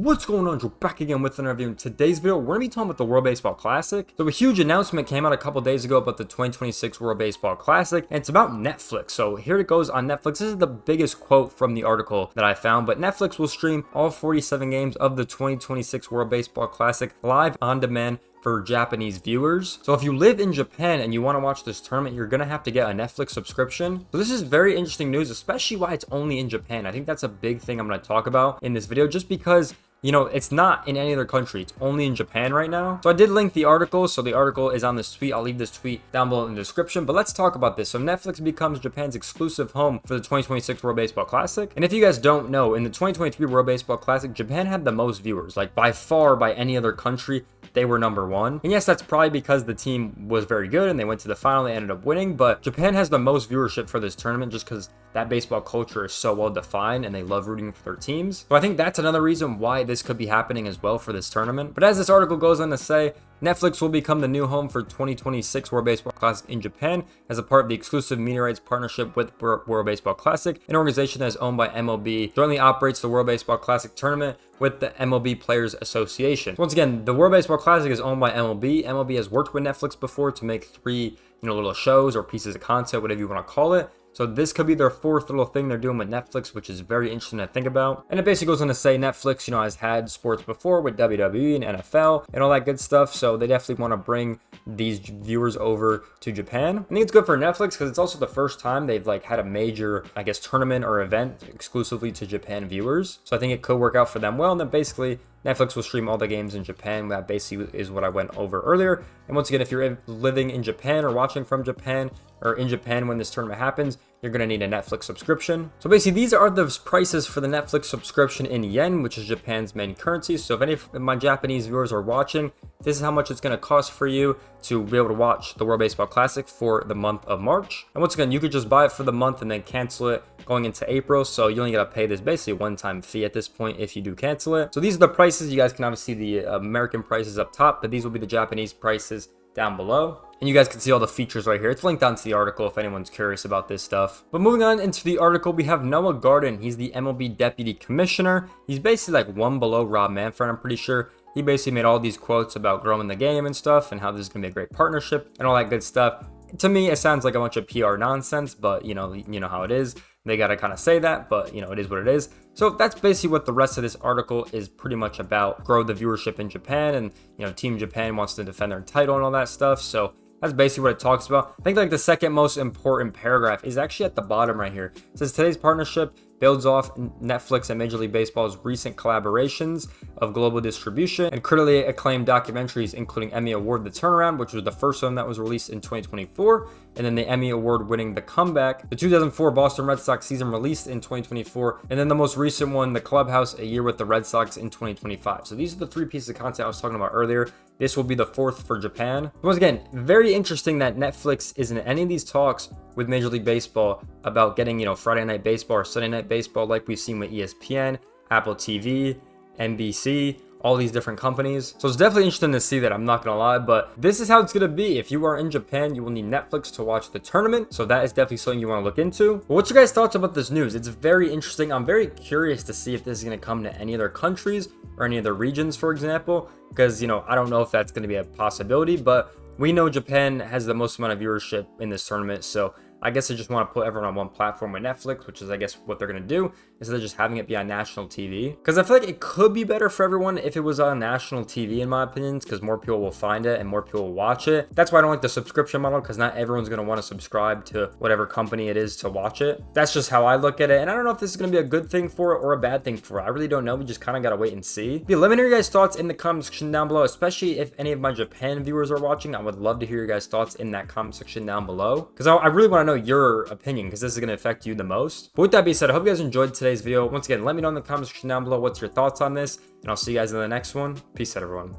What's going on, Drew? Back again with another review. In today's video, we're going to be talking about the World Baseball Classic. So a huge announcement came out a couple days ago about the 2026 World Baseball Classic, and it's about Netflix. So here it goes on Netflix. This is the biggest quote from the article that I found, but Netflix will stream all 47 games of the 2026 World Baseball Classic live on demand for Japanese viewers. So if you live in Japan and you want to watch this tournament, you're going to have to get a Netflix subscription. So this is very interesting news, especially why it's only in Japan. I think that's a big thing I'm going to talk about in this video, just because it's not in any other country. It's only in Japan right now. So I did link the article. So the article is on this tweet. I'll leave this tweet down below in the description. But let's talk about this. So Netflix becomes Japan's exclusive home for the 2026 World Baseball Classic. And if you guys don't know, in the 2023 World Baseball Classic, Japan had the most viewers. Like by far, by any other country, they were #1. And yes, that's probably because the team was very good and they went to the final. They ended up winning. But Japan has the most viewership for this tournament just because that baseball culture is so well defined and they love rooting for their teams. So I think that's another reason why this could be happening as well for this tournament. But as this article goes on to say, Netflix will become the new home for 2026 World Baseball Classic in Japan as a part of the exclusive media rights partnership with World Baseball Classic, an organization that is owned by MLB, jointly operates the World Baseball Classic tournament with the MLB Players Association. So once again, the World Baseball Classic is owned by MLB. MLB has worked with Netflix before to make 3, little shows or pieces of content, whatever you want to call it. So this could be their 4th little thing they're doing with Netflix, which is very interesting to think about. And it basically goes on to say Netflix, has had sports before with WWE and NFL and all that good stuff. So they definitely want to bring these viewers over to Japan. I think it's good for Netflix because it's also the first time they've had a major, tournament or event exclusively to Japan viewers. So I think it could work out for them well. And then basically Netflix will stream all the games in Japan. That basically is what I went over earlier. And once again, if you're living in Japan or watching from Japan or in Japan when this tournament happens, you're going to need a Netflix subscription. So basically, these are the prices for the Netflix subscription in yen, which is Japan's main currency. So if any of my Japanese viewers are watching, this is how much it's going to cost for you to be able to watch the World Baseball Classic for the month of March. And once again, you could just buy it for the month and then cancel it going into April. So you only got to pay this basically one-time fee at this point if you do cancel it. So these are the prices. You guys can obviously see the American prices up top, but these will be the Japanese prices down below. And you guys can see all the features right here. It's linked onto the article if anyone's curious about this stuff. But moving on into the article, we have Noah Garden. He's the MLB Deputy Commissioner. He's basically one below Rob Manfred, I'm pretty sure. He basically made all these quotes about growing the game and stuff and how this is going to be a great partnership and all that good stuff. To me, it sounds like a bunch of PR nonsense, but you know how it is. They got to kind of say that, but it is what it is. So that's basically what the rest of this article is pretty much about. Grow the viewership in Japan, and Team Japan wants to defend their title and all that stuff. So that's basically what it talks about. I think the second most important paragraph is actually at the bottom right here. It says today's partnership builds off Netflix and Major League Baseball's recent collaborations of global distribution and critically acclaimed documentaries, including Emmy Award The Turnaround, which was the first one that was released in 2024, and then the Emmy Award winning The Comeback, the 2004 Boston Red Sox season released in 2024, and then the most recent one, The Clubhouse, A Year with the Red Sox in 2025. So these are the 3 pieces of content I was talking about earlier. This will be the 4th for Japan. Once again, very interesting that Netflix isn't in any of these talks with Major League Baseball about getting, Friday Night Baseball or Sunday Night Baseball like we've seen with ESPN, Apple TV, NBC, all these different companies. So it's definitely interesting to see that, I'm not gonna lie, but this is how it's gonna be. If you are in Japan, you will need Netflix to watch the tournament. So that is definitely something you wanna look into. But what's your guys' thoughts about this news? It's very interesting. I'm very curious to see if this is gonna come to any other countries or any other regions, for example, because, I don't know if that's gonna be a possibility, but we know Japan has the most amount of viewership in this tournament. So I guess I just want to put everyone on one platform with Netflix, which is, I guess, what they're going to do instead of just having it be on national TV. Because I feel like it could be better for everyone if it was on national TV, in my opinion, because more people will find it and more people will watch it. That's why I don't like the subscription model, because not everyone's going to want to subscribe to whatever company it is to watch it. That's just how I look at it. And I don't know if this is going to be a good thing for it or a bad thing for it. I really don't know. We just kind of got to wait and see. But let me know your guys' thoughts in the comment section down below, especially if any of my Japan viewers are watching. I would love to hear your guys' thoughts in that comment section down below, because I really want to know your opinion, because this is going to affect you the most. But with that being said, I hope you guys enjoyed today's video. Once again, let me know in the comment section down below what's your thoughts on this, and I'll see you guys in the next one. Peace out, everyone.